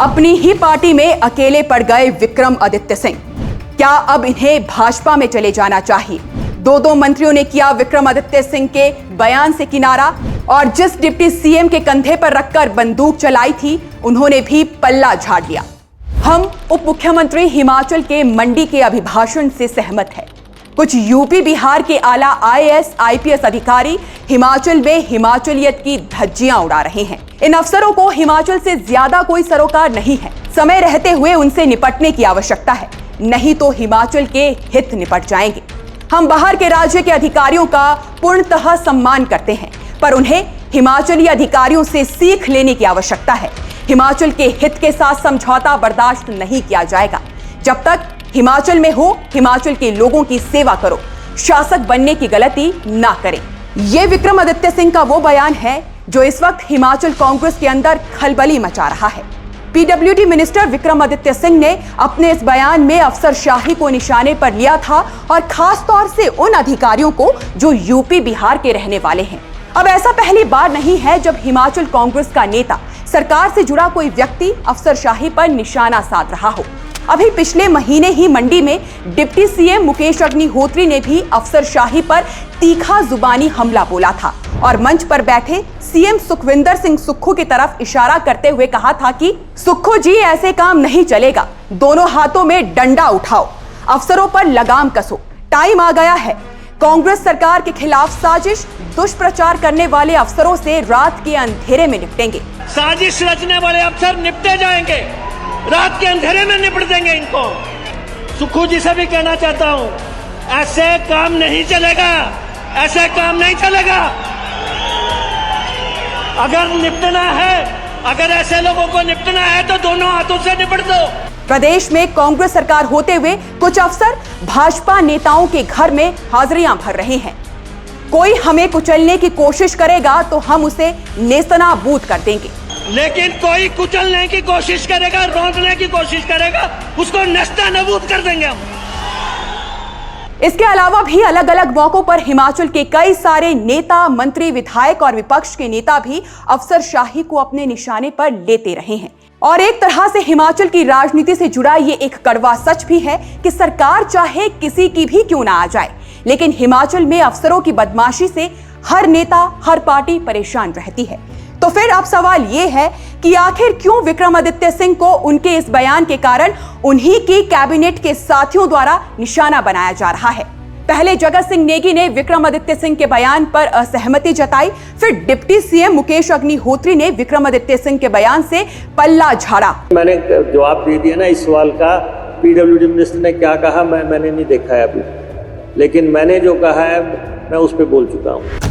अपनी ही पार्टी में अकेले पड़ गए विक्रमादित्य सिंह। क्या अब इन्हें भाजपा में चले जाना चाहिए? दो मंत्रियों ने किया विक्रमादित्य सिंह के बयान से किनारा और जिस डिप्टी सीएम के कंधे पर रखकर बंदूक चलाई थी, उन्होंने भी पल्ला झाड़ लिया। हम उप मुख्यमंत्री हिमाचल के मंडी के अभिभाषण से सहमत हैं। कुछ यूपी बिहार के आला आईएएस आईपीएस अधिकारी हिमाचल में हिमाचलियत की धज्जियां उड़ा रहे हैं। इन अफसरों को हिमाचल से ज्यादा कोई सरोकार नहीं है। समय रहते हुए उनसे निपटने की आवश्यकता है, नहीं तो हिमाचल के हित निपट जाएंगे। हम बाहर के राज्य के अधिकारियों का पूर्णतः सम्मान करते हैं, पर उन्हें हिमाचली अधिकारियों से सीख लेने की आवश्यकता है। हिमाचल के हित के साथ समझौता बर्दाश्त नहीं किया जाएगा। जब तक हिमाचल में हो, हिमाचल के लोगों की सेवा करो, शासक बनने की गलती ना करें। यह विक्रमादित्य सिंह का वो बयान है जो इस वक्त हिमाचल कांग्रेस के अंदर खलबली मचा रहा है। पीडब्ल्यूडी मिनिस्टर विक्रमादित्य सिंह ने अपने इस बयान में अफसरशाही को निशाने पर लिया था और खास तौर से उन अधिकारियों को जो यूपी बिहार के रहने वाले हैं। अब ऐसा पहली बार नहीं है जब हिमाचल कांग्रेस का नेता, सरकार से जुड़ा कोई व्यक्ति अफसरशाही पर निशाना साध रहा हो। अभी पिछले महीने ही मंडी में डिप्टी सीएम मुकेश अग्निहोत्री ने भी अफसरशाही पर तीखा जुबानी हमला बोला था और मंच पर बैठे सीएम सुखविंदर सिंह सुक्खू की तरफ इशारा करते हुए कहा था कि सुक्खू जी, ऐसे काम नहीं चलेगा, दोनों हाथों में डंडा उठाओ, अफसरों पर लगाम कसो, टाइम आ गया है। कांग्रेस सरकार के खिलाफ साजिश, दुष्प्रचार करने वाले अफसरों से रात के अंधेरे में निपटेंगे। साजिश रचने वाले अफसर निपटे जाएंगे, रात के अंधेरे में निपट देंगे इनको। सुक्खू जी से भी कहना चाहता हूं, ऐसे काम नहीं चलेगा, ऐसे काम नहीं चलेगा। अगर निपटना है, अगर ऐसे लोगों को निपटना है तो दोनों हाथों से निपट दो। प्रदेश में कांग्रेस सरकार होते हुए कुछ अफसर भाजपा नेताओं के घर में हाजिरियां भर रहे हैं। कोई हमें कुचलने की कोशिश करेगा तो हम उसे नेस्तनाबूद कर देंगे, लेकिन कोई कुचलने की कोशिश करेगा, रोकने की कोशिश करेगा, उसको नेस्तनाबूद कर देंगे हम। इसके अलावा भी अलग अलग मौकों पर हिमाचल के कई सारे नेता, मंत्री, विधायक और विपक्ष के नेता भी अफसरशाही को अपने निशाने पर लेते रहे हैं। और एक तरह से हिमाचल की राजनीति से जुड़ा ये एक कड़वा सच भी है कि सरकार चाहे किसी की भी क्यों ना आ जाए, लेकिन हिमाचल में अफसरों की बदमाशी से हर नेता, हर पार्टी परेशान रहती है। तो फिर अब सवाल ये है कि आखिर क्यों विक्रमादित्य सिंह को उनके इस बयान के कारण उन्हीं की कैबिनेट के साथियों द्वारा निशाना बनाया जा रहा है। पहले जगत सिंह नेगी ने विक्रमादित्य सिंह के बयान पर असहमति जताई, फिर डिप्टी सीएम मुकेश अग्निहोत्री ने विक्रमादित्य सिंह के बयान से पल्ला झाड़ा। मैंने जवाब दे दिया ना इस सवाल का, पीडब्ल्यूडी मिनिस्टर ने क्या कहा मैंने नहीं देखा है अभी, लेकिन मैंने जो कहा है मैं उस पर बोल चुका हूं।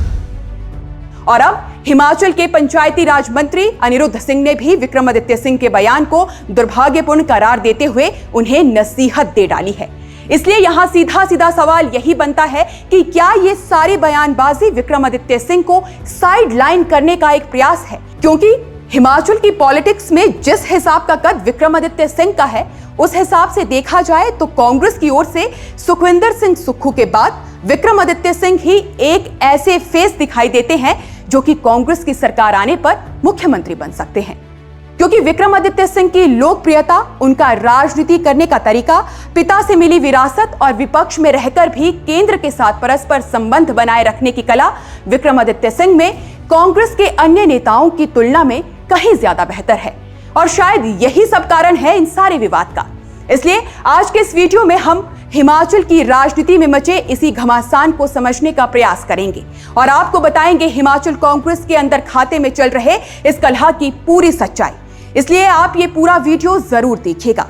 और अब हिमाचल के पंचायती राज मंत्री अनिरुद्ध सिंह ने भी विक्रमादित्य सिंह के बयान को दुर्भाग्यपूर्ण करार देते हुए उन्हें नसीहत दे डाली है। इसलिए यहां सीधा सीधा सवाल यही बनता है कि क्या ये सारी बयानबाजी विक्रमादित्य सिंह को साइड लाइन करने का एक प्रयास है? क्योंकि हिमाचल की पॉलिटिक्स में जिस हिसाब का कद विक्रमादित्य सिंह का है, उस हिसाब से देखा जाए तो कांग्रेस की ओर से सुखविंदर सिंह सुक्खू के बाद विक्रमादित्य सिंह ही एक ऐसे फेस दिखाई देते हैं जो कि कांग्रेस की सरकार आने पर मुख्यमंत्री बन सकते हैं। क्योंकि विक्रमादित्य सिंह की लोकप्रियता, उनका राजनीति करने का तरीका, पिता से मिली विरासत और विपक्ष में रहकर भी केंद्र के साथ परस्पर संबंध बनाए रखने की कला विक्रमादित्य सिंह में कांग्रेस के अन्य नेताओं की तुलना में कहीं ज्यादा बेहतर है। और शायद यही सब कारण है इन सारे विवाद का। इसलिए आज के इस वीडियो में हम हिमाचल की राजनीति में मचे इसी घमासान को समझने का प्रयास करेंगे और आपको बताएंगे हिमाचल कांग्रेस के अंदर खाते में चल रहे इस कलह की पूरी सच्चाई। इसलिए आप ये पूरा वीडियो जरूर देखिएगा।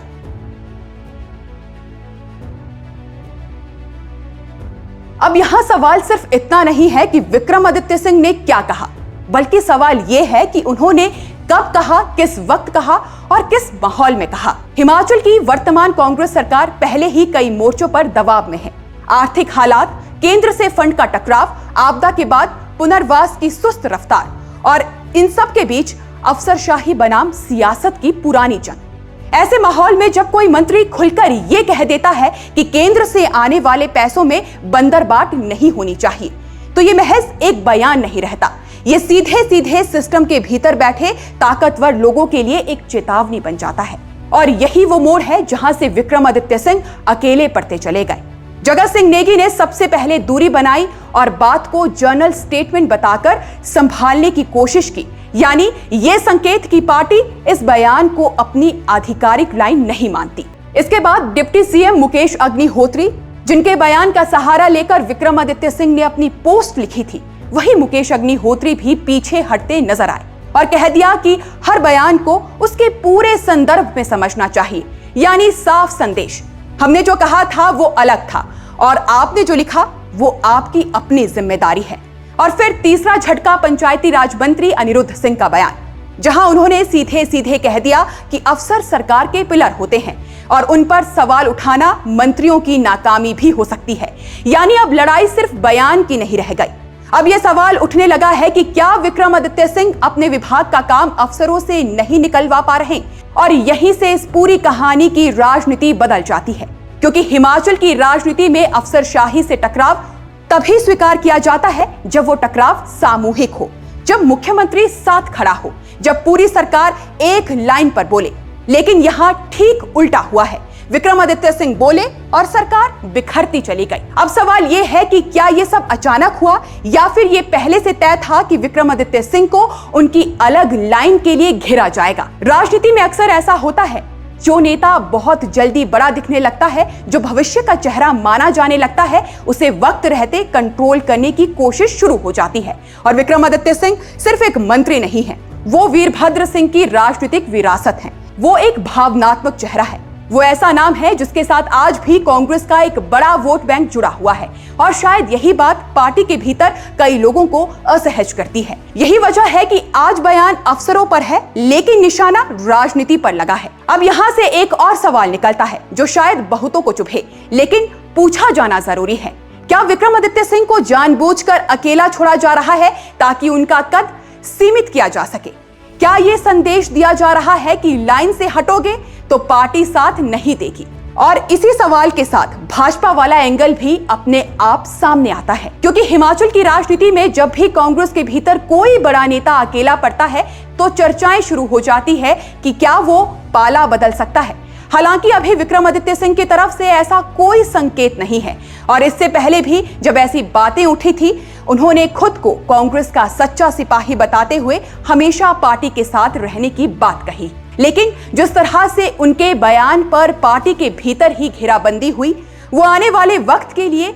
अब यहां सवाल सिर्फ इतना नहीं है कि विक्रमादित्य सिंह ने क्या कहा, बल्कि सवाल यह है कि उन्होंने कब कहा, किस वक्त कहा और किस माहौल में कहा। हिमाचल की वर्तमान कांग्रेस सरकार पहले ही कई मोर्चों पर दबाव में है। आर्थिक हालात, केंद्र से फंड का टकराव, आपदा के बाद पुनर्वास की सुस्त रफ्तार और इन सब के बीच अफसरशाही बनाम सियासत की पुरानी जंग। ऐसे माहौल में जब कोई मंत्री खुलकर ये कह देता है कि केंद्र से आने वाले पैसों में बंदरबाट नहीं होनी चाहिए, तो ये महज एक बयान नहीं रहता, ये सीधे सीधे सिस्टम के भीतर बैठे ताकतवर लोगों के लिए एक चेतावनी बन जाता है। और यही वो मोड़ है जहां से विक्रमादित्य सिंह अकेले पड़ते चले गए। जगत सिंह नेगी ने सबसे पहले दूरी बनाई और बात को जर्नल स्टेटमेंट बताकर संभालने की कोशिश की, यानी ये संकेत की पार्टी इस बयान को अपनी आधिकारिक लाइन नहीं मानती। इसके बाद डिप्टी सीएम मुकेश अग्निहोत्री, जिनके बयान का सहारा लेकर विक्रमादित्य सिंह ने अपनी पोस्ट लिखी थी, वही मुकेश अग्निहोत्री भी पीछे हटते नजर आए और कह दिया कि हर बयान को उसके पूरे संदर्भ में समझना चाहिए, यानी साफ संदेश। हमने जो कहा था वो अलग था और आपने जो लिखा वो आपकी अपनी जिम्मेदारी है। और फिर तीसरा झटका पंचायती राज मंत्री अनिरुद्ध सिंह का बयान, जहां उन्होंने सीधे सीधे कह दिया कि अफसर सरकार के पिलर होते हैं और उन पर सवाल उठाना मंत्रियों की नाकामी भी हो सकती है। यानी अब लड़ाई सिर्फ बयान की नहीं रह गई। अब यह सवाल उठने लगा है कि क्या विक्रमादित्य सिंह अपने विभाग का काम अफसरों से नहीं निकलवा पा रहे, और यहीं से इस पूरी कहानी की राजनीति बदल जाती है। क्योंकि हिमाचल की राजनीति में अफसरशाही से टकराव तभी स्वीकार किया जाता है जब वो टकराव सामूहिक हो, जब मुख्यमंत्री साथ खड़ा हो, जब पूरी सरकार एक लाइन पर बोले। लेकिन यहाँ ठीक उल्टा हुआ है। विक्रमादित्य सिंह बोले और सरकार बिखरती चली गई। अब सवाल ये है कि क्या ये सब अचानक हुआ या फिर ये पहले से तय था कि विक्रमादित्य सिंह को उनकी अलग लाइन के लिए घेरा जाएगा। राजनीति में अक्सर ऐसा होता है, जो नेता बहुत जल्दी बड़ा दिखने लगता है, जो भविष्य का चेहरा माना जाने लगता है, उसे वक्त रहते कंट्रोल करने की कोशिश शुरू हो जाती है। और विक्रमादित्य सिंह सिर्फ एक मंत्री नहीं है, वो वीरभद्र सिंह की राजनीतिक विरासत है। वो एक भावनात्मक चेहरा है। वो ऐसा नाम है जिसके साथ आज भी कांग्रेस का एक बड़ा वोट बैंक जुड़ा हुआ है। और शायद यही बात पार्टी के भीतर कई लोगों को असहज करती है। यही वजह है कि आज बयान अफसरों पर है, लेकिन निशाना राजनीति पर लगा है। अब यहाँ से एक और सवाल निकलता है जो शायद बहुतों को चुभे, लेकिन पूछा जाना जरूरी है। क्या विक्रमादित्य सिंह को जानबूझकर अकेला छोड़ा जा रहा है ताकि उनका कद सीमित किया जा सके? क्या ये संदेश दिया जा रहा है कि लाइन से हटोगे तो पार्टी साथ नहीं देगी? और इसी सवाल के साथ भाजपा वाला एंगल भी अपने आप सामने आता है, क्योंकि हिमाचल की राजनीति में जब भी कांग्रेस के भीतर कोई बड़ा नेता अकेला पड़ता है तो चर्चाएं शुरू हो जाती है कि क्या वो पाला बदल सकता है। हालांकि अभी विक्रमादित्य सिंह की तरफ से ऐसा कोई संकेत नहीं है, और इससे पहले भी जब ऐसी बातें उठी थी, उन्होंने खुद को कांग्रेस का सच्चा सिपाही बताते हुए हमेशा पार्टी के साथ रहने की बात कही। लेकिन जिस तरह से उनके बयान पर पार्टी के भीतर ही घेराबंदी हुई, वो आने वाले वक्त के लिए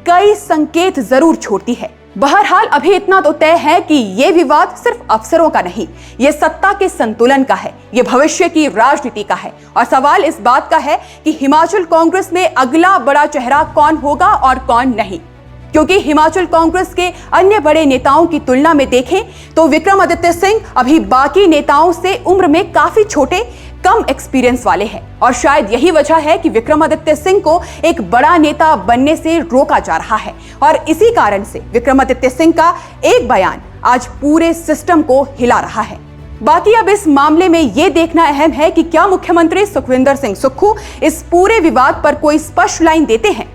कई संकेत जरूर छोड़ती है। बहरहाल अभी इतना तो तय है कि ये विवाद सिर्फ अफसरों का नहीं, ये सत्ता के संतुलन का है, ये भविष्य की राजनीति का है। और सवाल इस बात का है कि हिमाचल कांग्रेस में अगला बड़ा चेहरा कौन होगा और कौन नहीं। क्योंकि हिमाचल कांग्रेस के अन्य बड़े नेताओं की तुलना में देखें तो विक्रमादित्य सिंह अभी बाकी नेताओं से उम्र में काफी छोटे, कम एक्सपीरियंस वाले हैं। और शायद यही वजह है कि विक्रमादित्य सिंह को एक बड़ा नेता बनने से रोका जा रहा है। और इसी कारण से विक्रमादित्य सिंह का एक बयान आज पूरे सिस्टम को हिला रहा है। बाकी अब इस मामले में यह देखना अहम है कि क्या मुख्यमंत्री सुखविंदर सिंह सुक्खू इस पूरे विवाद पर कोई स्पष्ट लाइन देते हैं,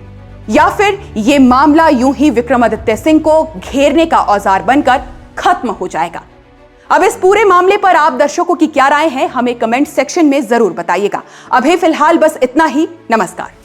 या फिर ये मामला यूं ही विक्रमादित्य सिंह को घेरने का औजार बनकर खत्म हो जाएगा। अब इस पूरे मामले पर आप दर्शकों की क्या राय है, हमें कमेंट सेक्शन में जरूर बताइएगा। अभी फिलहाल बस इतना ही। नमस्कार।